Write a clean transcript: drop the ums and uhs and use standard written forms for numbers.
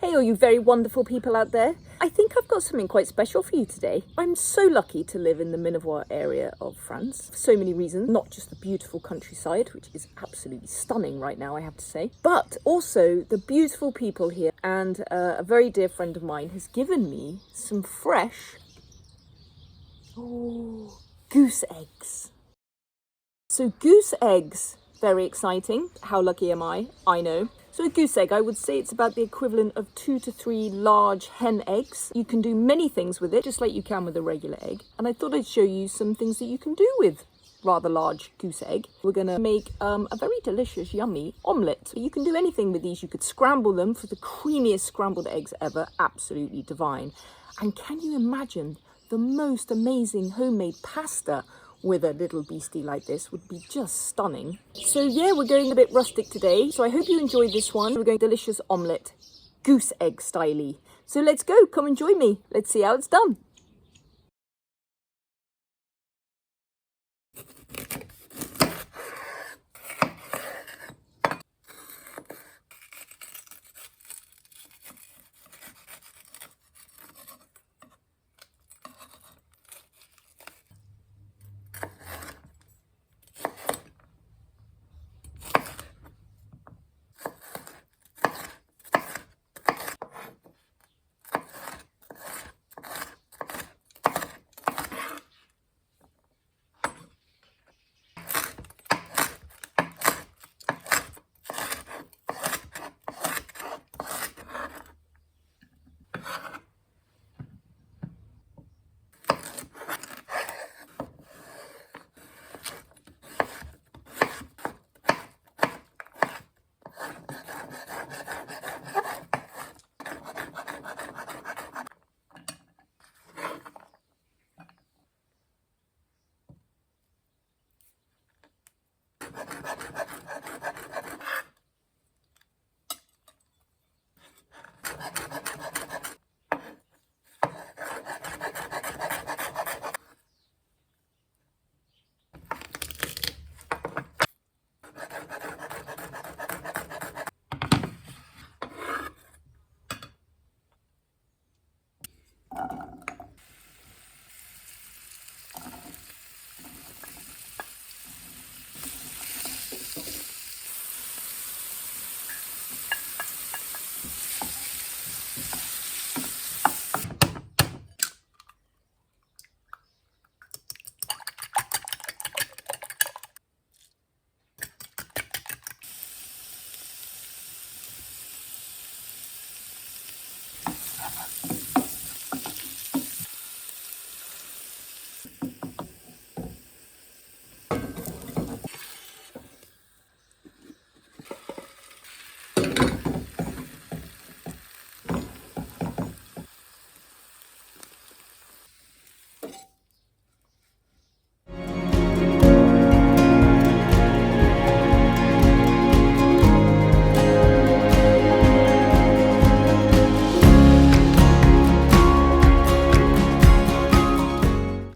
Hey, all you very wonderful people out there. I think I've got something quite special for you today. I'm so lucky to live in the Minervois area of France for so many reasons, not just the beautiful countryside, which is absolutely stunning right now, I have to say, but also the beautiful people here. And a very dear friend of mine has given me some fresh goose eggs. So goose eggs, very exciting. How lucky am I? I know. So a goose egg, I would say it's about the equivalent of 2 to 3 large hen eggs. You can do many things with it, just like you can with a regular egg. And I thought I'd show you some things that you can do with rather large goose egg. We're gonna make a very delicious, yummy omelette. You can do anything with these. You could scramble them for the creamiest scrambled eggs ever. Absolutely divine. And can you imagine the most amazing homemade pasta with a little beastie like this? Would be just stunning. So yeah, we're going a bit rustic today. So I hope you enjoyed this one. We're going delicious omelette, goose egg styley. So let's go, come and join me. Let's see how it's done.